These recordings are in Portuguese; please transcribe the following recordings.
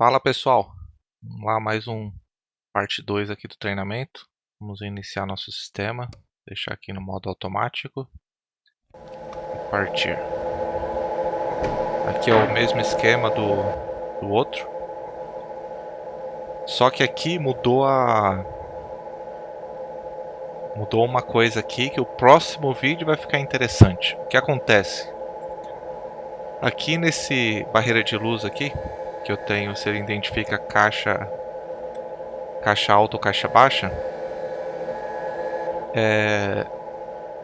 Fala pessoal, vamos lá mais parte 2 aqui do treinamento. Vamos iniciar nosso sistema, deixar aqui no modo automático e partir. Aqui é o mesmo esquema do outro, só que aqui mudou uma coisa aqui que o próximo vídeo vai ficar interessante. O que acontece? Aqui nesse barreira de luz aqui que eu tenho, você identifica caixa alta ou caixa baixa.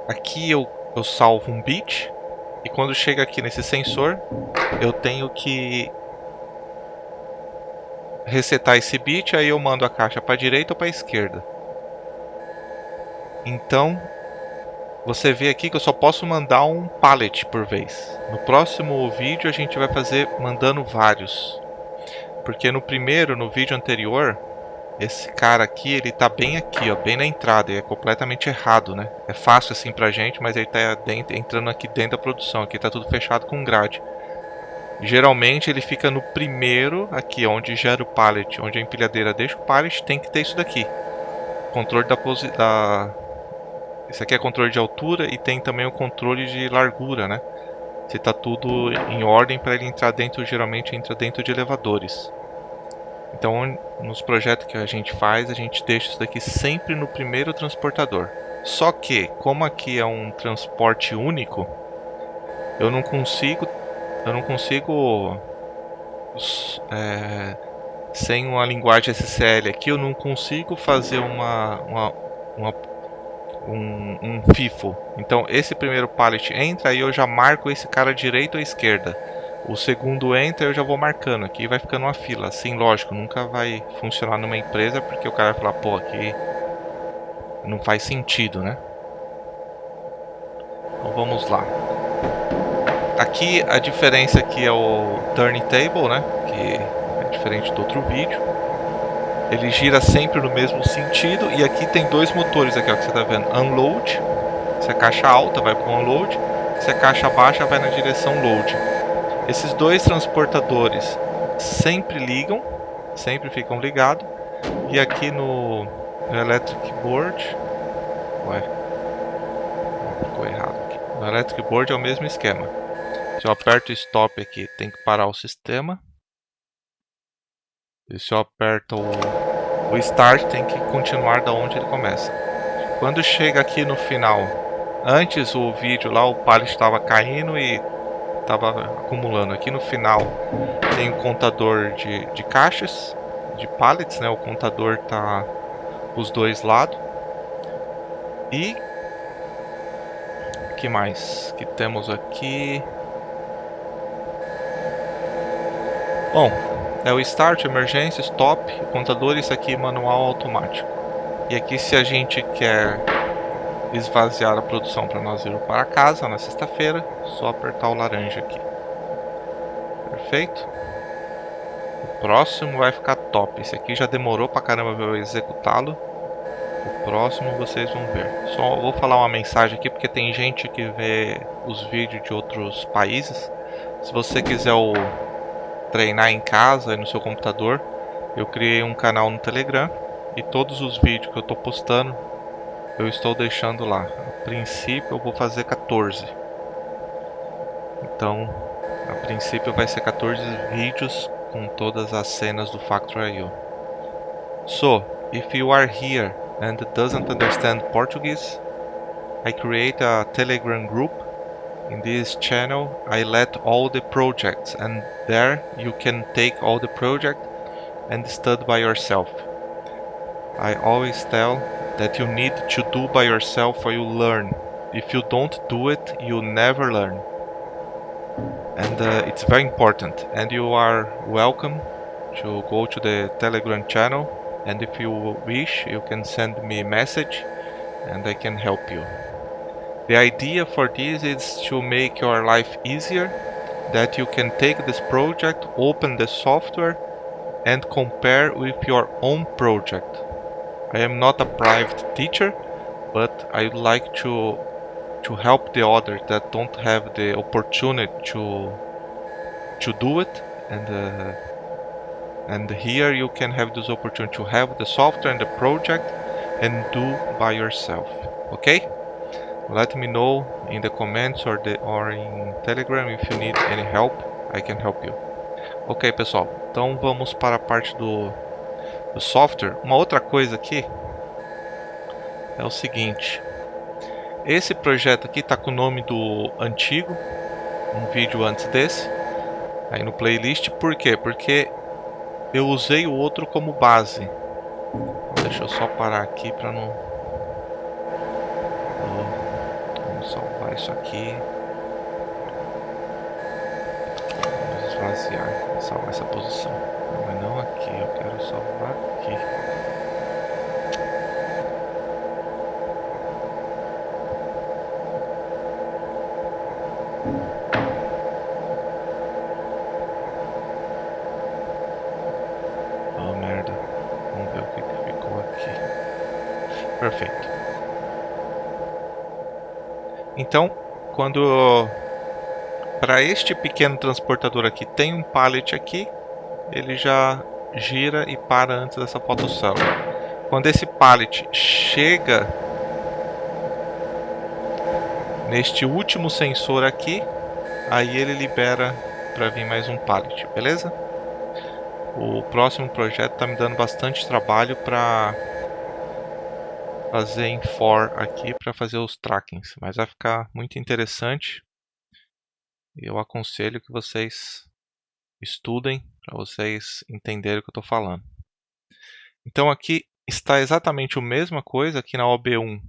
Aqui eu salvo um bit e quando chega aqui nesse sensor eu tenho que resetar esse bit, aí eu mando a caixa para a direita ou para a esquerda. Então você vê aqui que eu só posso mandar um pallet por vez. No próximo vídeo a gente vai fazer mandando vários, porque no vídeo anterior, esse cara aqui, ele tá bem aqui, ó, bem na entrada, e é completamente errado, né? É fácil assim pra gente, mas ele tá entrando aqui dentro da produção, aqui tá tudo fechado com grade. Geralmente ele fica no primeiro, aqui onde gera o pallet, onde a empilhadeira deixa o pallet, tem que ter isso daqui. Controle Esse aqui é controle de altura e tem também o controle de largura, né? Se tá tudo em ordem para ele entrar dentro, geralmente entra dentro de elevadores. Então, nos projetos que a gente faz, a gente deixa isso daqui sempre no primeiro transportador. Só que, como aqui é um transporte único, eu não consigo sem uma linguagem SSL aqui, eu não consigo fazer um FIFO. Então, esse primeiro pallet entra e eu já marco esse cara direita ou esquerda. O segundo entra, eu já vou marcando aqui e vai ficando uma fila. Assim, lógico, nunca vai funcionar numa empresa porque o cara vai falar, pô, aqui não faz sentido, né? Então vamos lá. Aqui a diferença aqui é o turn table, né? Que é diferente do outro vídeo. Ele gira sempre no mesmo sentido e aqui tem dois motores aqui, ó, que você está vendo. Unload, se a caixa alta vai para o unload, se a caixa baixa vai na direção load. Esses dois transportadores sempre ligam, sempre ficam ligados. E aqui no electric board, ué, ficou errado aqui. No electric board é o mesmo esquema. Se eu aperto stop aqui, tem que parar o sistema. E se eu aperto o start, tem que continuar da onde ele começa. Quando chega aqui no final, antes o vídeo lá, o pallet estava caindo e estava acumulando. Aqui no final tem um contador de caixas, de pallets, né? O contador tá os dois lados. E que mais que temos aqui? Bom, é o start, emergência, stop, contador, isso aqui é manual automático. E aqui, se a gente quer esvaziar a produção para nós ir para casa na sexta-feira, só apertar o laranja aqui. Perfeito? O próximo vai ficar top. Esse aqui já demorou pra caramba para eu executá-lo. O próximo vocês vão ver. Só vou falar uma mensagem aqui porque tem gente que vê os vídeos de outros países. Se você quiser treinar em casa no seu computador, eu criei um canal no Telegram e todos os vídeos que eu estou postando eu estou deixando lá. A princípio eu vou fazer 14. Então, a princípio vai ser 14 vídeos com todas as cenas do Factory.io. So, if you are here and doesn't understand Portuguese, I create a Telegram group. In this channel I let all the projects, and there you can take all the project and study by yourself. I always tell that you need to do by yourself or you learn. If you don't do it, you never learn. And it's very important. And you are welcome to go to the Telegram channel. And if you wish, you can send me a message and I can help you. The idea for this is to make your life easier, that you can take this project, open the software and compare with your own project. I am not a private teacher, but I would like to help the others that don't have the opportunity to do it, and And here you can have this opportunity to have the software and the project and do by yourself. Okay? Let me know in the comments or in Telegram if you need any help. I can help you. Ok, pessoal. Então vamos para a parte do software. Uma outra coisa aqui é o seguinte. Esse projeto aqui está com o nome do antigo, um vídeo antes desse, aí no playlist. Por quê? Porque eu usei o outro como base. Deixa eu só parar aqui para não... Vamos salvar isso aqui. Vamos esvaziar, salvar essa posição. Mas não aqui, eu quero salvar aqui. Oh, merda. Vamos ver o que ficou aqui. Perfeito. Então, quando para este pequeno transportador aqui tem um pallet aqui, ele já gira e para antes dessa fotocélula. Quando esse pallet chega neste último sensor aqui, aí ele libera para vir mais um pallet, beleza? O próximo projeto está me dando bastante trabalho para fazer em for aqui para fazer os trackings, mas vai ficar muito interessante. Eu aconselho que vocês estudem para vocês entenderem o que eu estou falando. Então aqui está exatamente a mesma coisa. Aqui na OB1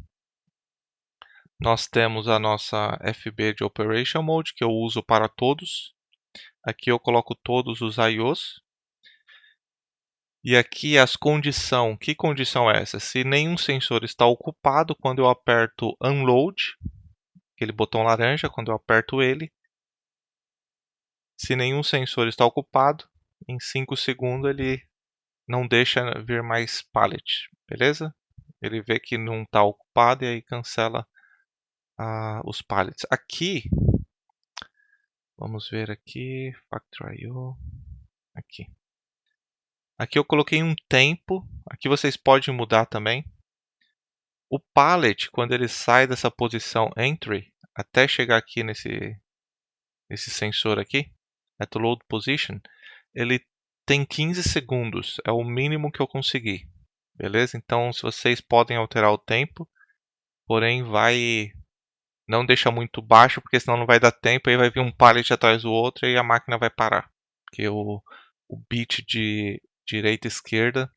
nós temos a nossa FB de Operation Mode, que eu uso para todos. Aqui eu coloco todos os IOs. E aqui as condições. Que condição é essa? Se nenhum sensor está ocupado, quando eu aperto Unload, aquele botão laranja, quando eu aperto ele, se nenhum sensor está ocupado, em 5 segundos ele não deixa vir mais pallet, beleza? Ele vê que não está ocupado e aí cancela os pallets. Aqui, vamos ver aqui, Factory.io, aqui. Aqui eu coloquei um tempo, aqui vocês podem mudar também. O pallet, quando ele sai dessa posição Entry, até chegar aqui nesse sensor aqui, at Load Position, ele tem 15 segundos, é o mínimo que eu consegui. Beleza? Então, se vocês podem alterar o tempo, porém não deixa muito baixo, porque senão não vai dar tempo, aí vai vir um pallet atrás do outro e a máquina vai parar. Porque o bit de direita e esquerda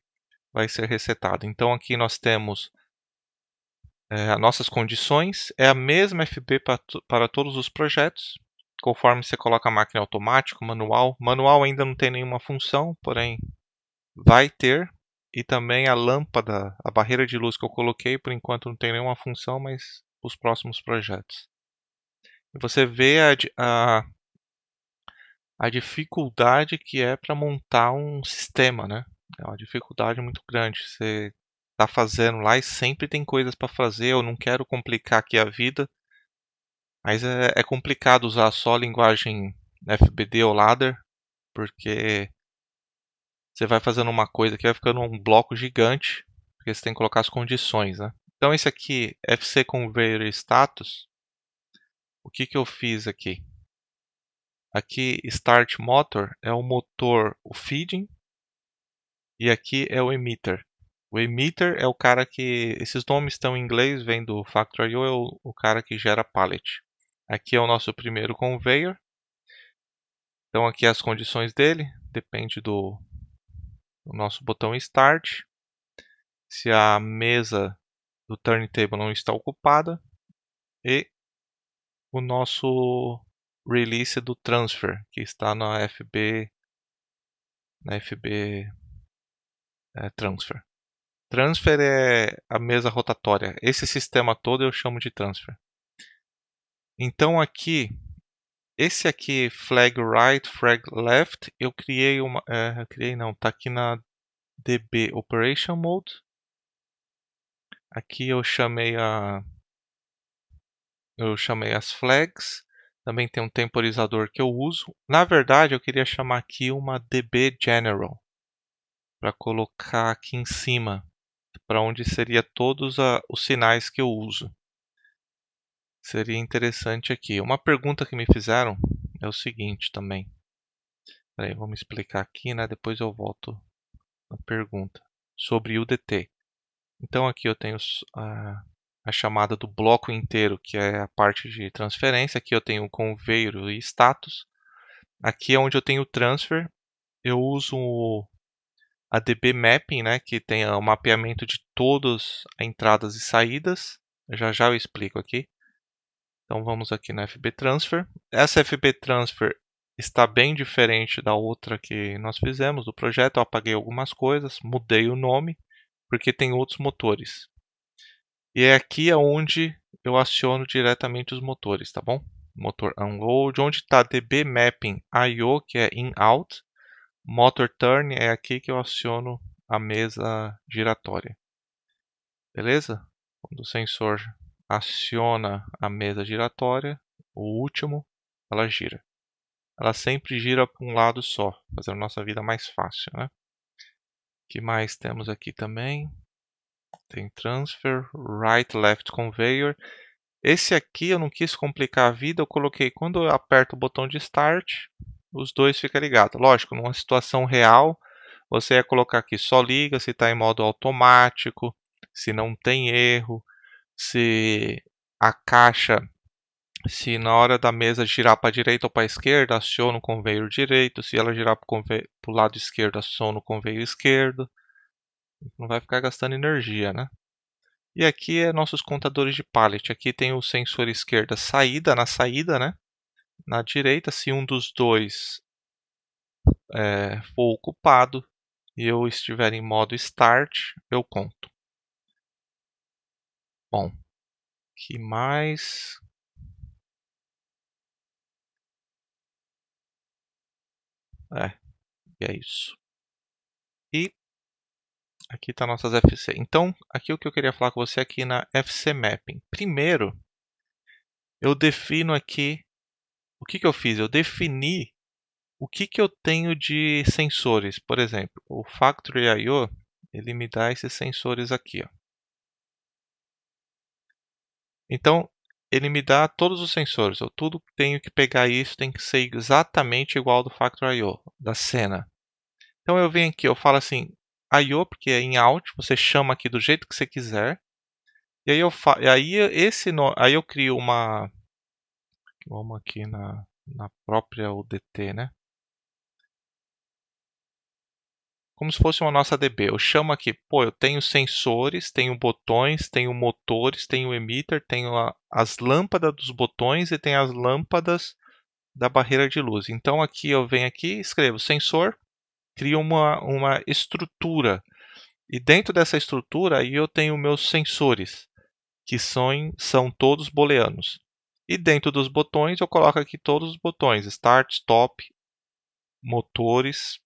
vai ser resetado. Então aqui nós temos as nossas condições, é a mesma FB para todos os projetos, conforme você coloca a máquina automático, manual. Manual ainda não tem nenhuma função, porém vai ter. E também a lâmpada, a barreira de luz que eu coloquei, por enquanto não tem nenhuma função, mas os próximos projetos. E você vê a dificuldade que é para montar um sistema, né? É uma dificuldade muito grande. Você está fazendo lá e sempre tem coisas para fazer. Eu não quero complicar aqui a vida, mas é complicado usar só a linguagem FBD ou ladder, porque você vai fazendo uma coisa que vai ficando um bloco gigante, porque você tem que colocar as condições, né? Então esse aqui, FC Conveyor Status, o que eu fiz aqui? Aqui Start Motor é o motor, o feeding, e aqui é o emitter. O emitter é o cara que, esses nomes estão em inglês, vem do Factory.io, é o cara que gera pallet. Aqui é o nosso primeiro conveyor. Então aqui as condições dele, depende do nosso botão Start. Se a mesa do turntable não está ocupada. E o nosso release do transfer, que está na FB transfer. Transfer é a mesa rotatória. Esse sistema todo eu chamo de transfer. Então aqui, esse aqui, flag right, flag left, eu criei uma... tá aqui na DB Operation Mode. Aqui eu chamei as flags. Também tem um temporizador que eu uso. Na verdade, eu queria chamar aqui uma DB General. para colocar aqui em cima, para onde seria todos os sinais que eu uso. Seria interessante aqui. Uma pergunta que me fizeram é o seguinte também. Peraí, vamos explicar aqui, né? Depois eu volto na pergunta sobre UDT. Então aqui eu tenho a chamada do bloco inteiro, que é a parte de transferência. Aqui eu tenho o conveyor e status. Aqui é onde eu tenho o transfer. Eu uso a DB Mapping, né, que tem o mapeamento de todas as entradas e saídas. Já já eu explico aqui. Então vamos aqui na FB Transfer. Essa FB Transfer está bem diferente da outra que nós fizemos do projeto. Eu apaguei algumas coisas, mudei o nome, porque tem outros motores. E é aqui onde eu aciono diretamente os motores, tá bom? Motor Unload, onde está DB Mapping IO, que é In-Out. Motor Turn é aqui que eu aciono a mesa giratória. Beleza? Quando o sensor aciona a mesa giratória, o último, ela gira. Ela sempre gira para um lado só, fazendo a nossa vida mais fácil, né? O que mais temos aqui também? Tem Transfer, Right, Left Conveyor. Esse aqui eu não quis complicar a vida, eu coloquei quando eu aperto o botão de Start, os dois ficam ligados. Lógico, numa situação real, você ia colocar aqui só liga se está em modo automático, se não tem erro, se a caixa, se na hora da mesa girar para a direita ou para a esquerda, aciona o conveyor direito, se ela girar para o lado esquerdo, aciona o conveyor esquerdo. Não vai ficar gastando energia, né? E aqui é nossos contadores de pallet. Aqui tem o sensor esquerda saída, na saída, né? Na direita, se um dos dois for ocupado e eu estiver em modo Start, eu conto. Bom, que mais? E é isso. E aqui está nossas FC. Então, aqui o que eu queria falar com você aqui na FC Mapping. Primeiro, eu defino aqui o que eu fiz. Eu defini o que eu tenho de sensores. Por exemplo, o Factory I/O ele me dá esses sensores aqui. Ó. Então, ele me dá todos os sensores. Eu tudo tenho que pegar isso, tem que ser exatamente igual ao do Factory I/O, da cena. Então eu venho aqui, eu falo assim, I/O porque é em out, você chama aqui do jeito que você quiser. E aí aí eu crio uma, vamos aqui na própria UDT, né? Como se fosse uma nossa DB. Eu chamo aqui, pô, eu tenho sensores, tenho botões, tenho motores, tenho emitter, tenho as lâmpadas dos botões e tenho as lâmpadas da barreira de luz. Então aqui eu venho aqui, escrevo sensor, crio uma estrutura. E dentro dessa estrutura aí eu tenho meus sensores, que são todos booleanos. E dentro dos botões eu coloco aqui todos os botões, Start, Stop, motores.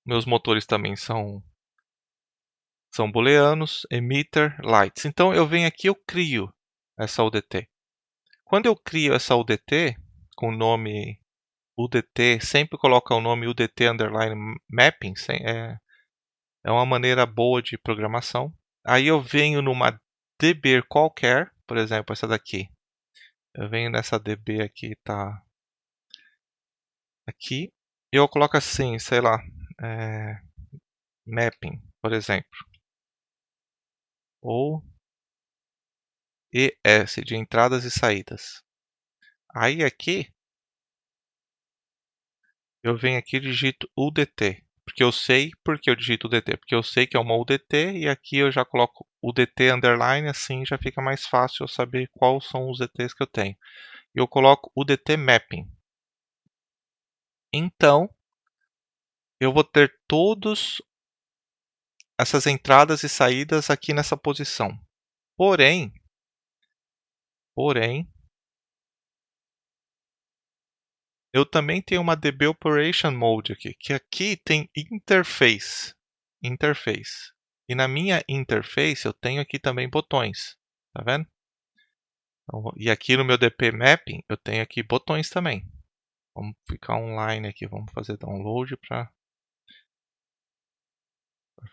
Meus motores também são booleanos, emitter, lights. Então eu venho aqui e eu crio essa UDT. Quando eu crio essa UDT com o nome UDT, sempre coloca o nome UDT underline mapping, é uma maneira boa de programação. Aí eu venho numa DB qualquer, por exemplo, essa daqui. Eu venho nessa DB aqui, tá aqui. E eu coloco assim, sei lá, mapping, por exemplo. Ou ES, de entradas e saídas. Aí aqui, eu venho aqui e digito UDT. Porque eu sei, porque eu digito UDT? Porque eu sei que é uma UDT e aqui eu já coloco UDT underline, assim já fica mais fácil eu saber quais são os UDTs que eu tenho. E eu coloco UDT mapping. Então, eu vou ter todas essas entradas e saídas aqui nessa posição. Porém, eu também tenho uma DB Operation Mode aqui, que aqui tem interface. E na minha interface eu tenho aqui também botões, tá vendo? Então, e aqui no meu DP Mapping eu tenho aqui botões também. Vamos ficar online aqui, vamos fazer download para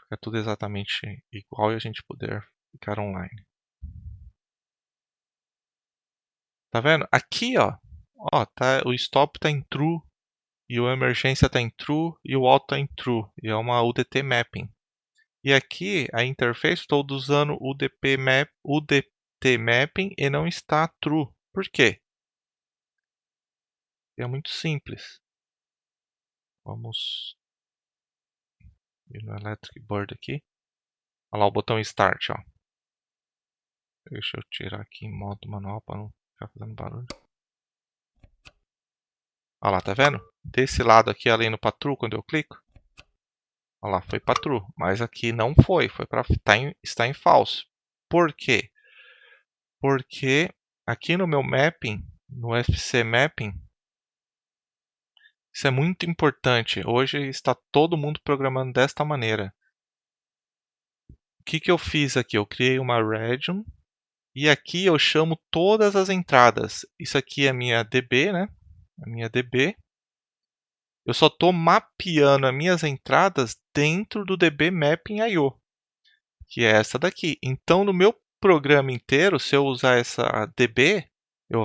Fica tudo exatamente igual e a gente poder ficar online. Tá vendo? Aqui, ó, tá, o stop tá em true e o emergência tá em true e o auto tá em true. E é uma UDT mapping. E aqui a interface estou usando o UDT mapping e não está true. Por quê? É muito simples. Vamos ir no Electric Board aqui. Olha lá o botão Start, ó. Deixa eu tirar aqui em modo manual para não ficar fazendo barulho. Olha lá, tá vendo? Desse lado aqui, além no para true, quando eu clico. Olha lá, foi para true. Mas aqui não foi, está em false. Por quê? Porque aqui no meu mapping, no FC Mapping, isso é muito importante. Hoje está todo mundo programando desta maneira. O que eu fiz aqui? Eu criei uma region e aqui eu chamo todas as entradas. Isso aqui é a minha DB, né? A minha DB. Eu só estou mapeando as minhas entradas dentro do DB Mapping IO, que é essa daqui. Então, no meu programa inteiro, se eu usar essa DB,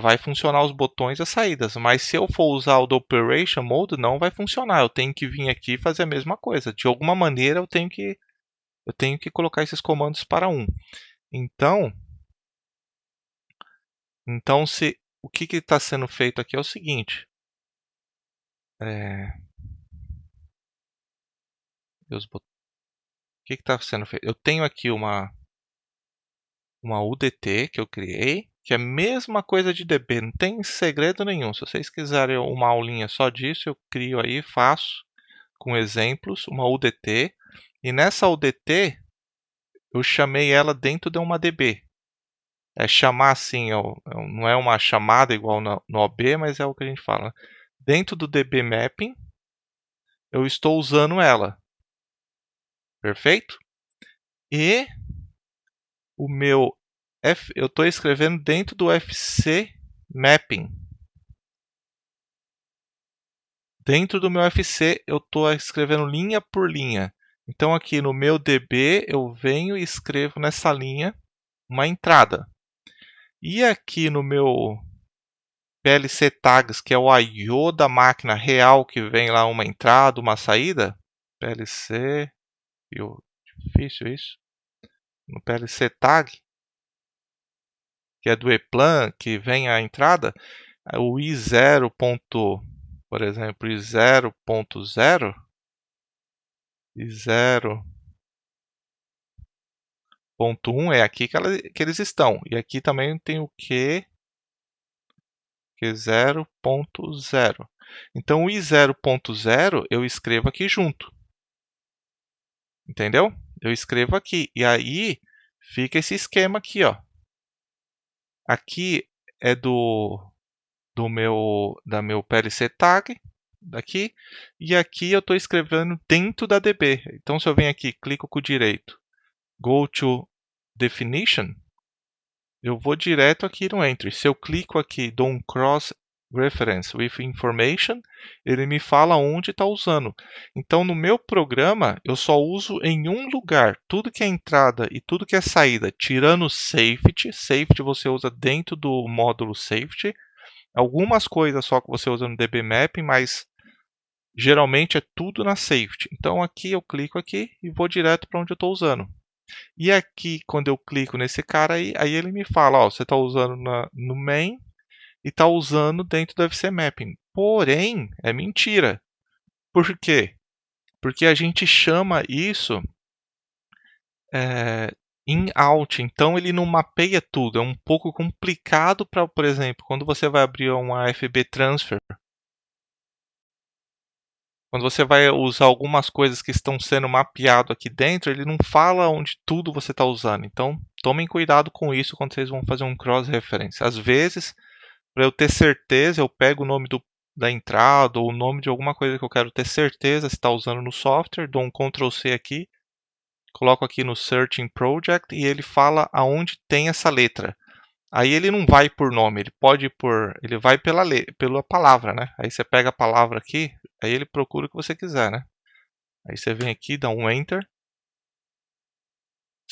vai funcionar os botões e as saídas. Mas se eu for usar o do Operation Mode, não vai funcionar. Eu tenho que vir aqui e fazer a mesma coisa. De alguma maneira, eu tenho que colocar esses comandos para um. Então o que está sendo feito aqui é o seguinte. O que está sendo feito? Eu tenho aqui uma UDT que eu criei, que é a mesma coisa de DB, não tem segredo nenhum. Se vocês quiserem uma aulinha só disso, eu crio aí, faço com exemplos, uma UDT. E nessa UDT, eu chamei ela dentro de uma DB. É chamar assim, não é uma chamada igual no OB, mas é o que a gente fala. Dentro do DB Mapping, eu estou usando ela. Perfeito? E eu estou escrevendo dentro do FC Mapping. Dentro do meu FC, eu estou escrevendo linha por linha. Então, aqui no meu DB, eu venho e escrevo nessa linha uma entrada. E aqui no meu PLC Tags, que é o I/O da máquina real, que vem lá uma entrada, uma saída. PLC, difícil isso. No PLC Tag, que é do ePlan, que vem a entrada, o I0. Por exemplo, I0.0, I0.1 é aqui que eles estão. E aqui também tem o Q, que é 0.0. Então, o I0.0 eu escrevo aqui junto. Entendeu? Eu escrevo aqui. E aí fica esse esquema aqui, ó. Aqui é da meu PLC tag daqui, e aqui eu estou escrevendo dentro da DB. Então, se eu venho aqui, clico com o direito, go to definition, eu vou direto aqui no entry. Se eu clico aqui, dou um cross reference with information, ele me fala onde está usando. Então, no meu programa, eu só uso em um lugar tudo que é entrada e tudo que é saída, tirando safety. Safety você usa dentro do módulo safety. Algumas coisas só que você usa no DB Mapping, mas geralmente é tudo na safety. Então aqui eu clico aqui e vou direto para onde eu estou usando. E aqui, quando eu clico nesse cara aí ele me fala, ó, você está usando no main e está usando dentro do FC Mapping. Porém, é mentira. Por quê? Porque a gente chama isso in out, então ele não mapeia tudo. É um pouco complicado para, por exemplo, quando você vai abrir uma FB Transfer, quando você vai usar algumas coisas que estão sendo mapeado aqui dentro, ele não fala onde tudo você está usando. Então, tomem cuidado com isso quando vocês vão fazer um cross-reference. Às vezes, para eu ter certeza, eu pego o nome da entrada ou o nome de alguma coisa que eu quero ter certeza se está usando no software, dou um Ctrl+C aqui, coloco aqui no Searching Project e ele fala aonde tem essa letra. Aí ele não vai por nome, ele vai pela palavra, né? Aí você pega a palavra aqui, aí ele procura o que você quiser, né? Aí você vem aqui, dá um Enter.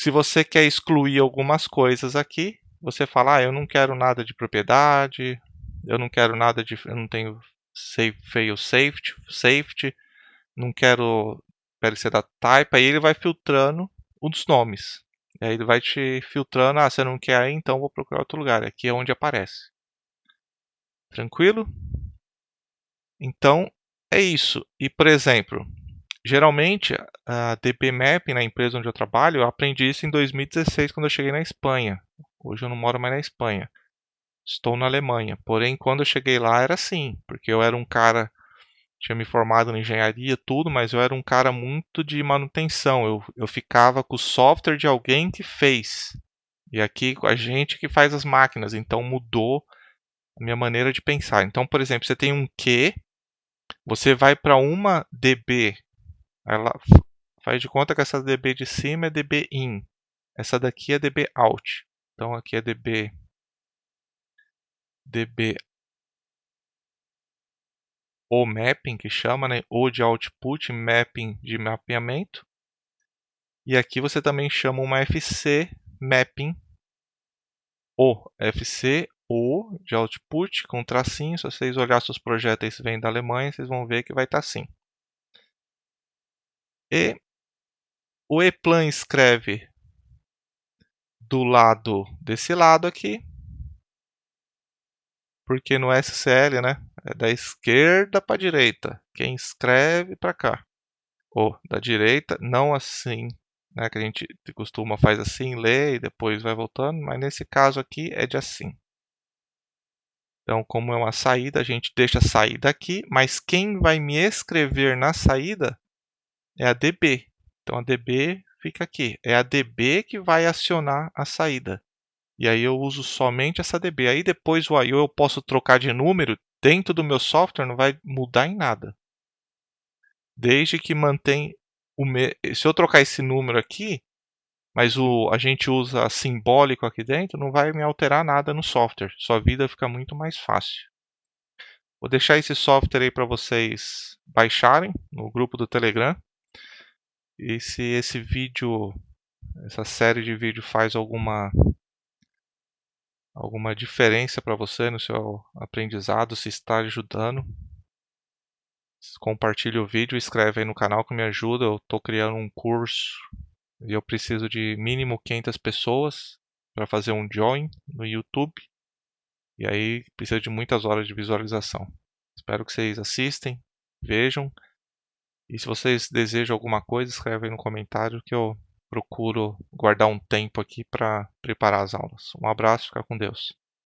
Se você quer excluir algumas coisas aqui, você fala, eu não quero nada de propriedade, eu não quero nada de, eu não tenho fail safety, não quero PLC da type, aí ele vai filtrando os nomes. E aí ele vai te filtrando, você não quer aí, então vou procurar outro lugar. Aqui é onde aparece. Tranquilo? Então, é isso. E, por exemplo, geralmente a DB Mapping na empresa onde eu trabalho, eu aprendi isso em 2016 quando eu cheguei na Espanha. Hoje eu não moro mais na Espanha. Estou na Alemanha. Porém, quando eu cheguei lá era assim, porque eu era um cara, tinha me formado em engenharia, tudo, mas eu era um cara muito de manutenção. Eu ficava com o software de alguém que fez. E aqui com a gente que faz as máquinas. Então mudou a minha maneira de pensar. Então, por exemplo, você tem um Q, você vai para uma DB. Ela faz de conta que essa DB de cima é DB in. Essa daqui é DB out. Então aqui é DB o mapping que chama, né? O de output, mapping de mapeamento. E aqui você também chama uma FC mapping o FC o de output com tracinho. Se vocês olharem seus projetos aí, vêm da Alemanha, vocês vão ver que vai estar assim. E o ePlan escreve do lado desse lado aqui, porque no SCL, né, é da esquerda para a direita. Quem escreve para cá. Ou da direita, não assim, né, que a gente costuma faz assim, lê e depois vai voltando, mas nesse caso aqui é de assim. Então, como é uma saída, a gente deixa a saída aqui, mas quem vai me escrever na saída é a DB. Então a DB fica aqui. É a DB que vai acionar a saída. E aí eu uso somente essa DB. Aí depois o I/O eu posso trocar de número dentro do meu software, não vai mudar em nada. Desde que mantém o se eu trocar esse número aqui, mas a gente usa simbólico aqui dentro, não vai me alterar nada no software. Sua vida fica muito mais fácil. Vou deixar esse software aí para vocês baixarem no grupo do Telegram. E se esse vídeo, essa série de vídeo faz alguma diferença para você no seu aprendizado, se está ajudando, compartilhe o vídeo, escreve aí no canal que me ajuda. Eu estou criando um curso e eu preciso de mínimo 500 pessoas para fazer um join no YouTube. E aí precisa de muitas horas de visualização. Espero que vocês assistem, vejam. E se vocês desejam alguma coisa, escreve aí no comentário que eu procuro guardar um tempo aqui para preparar as aulas. Um abraço, fica com Deus.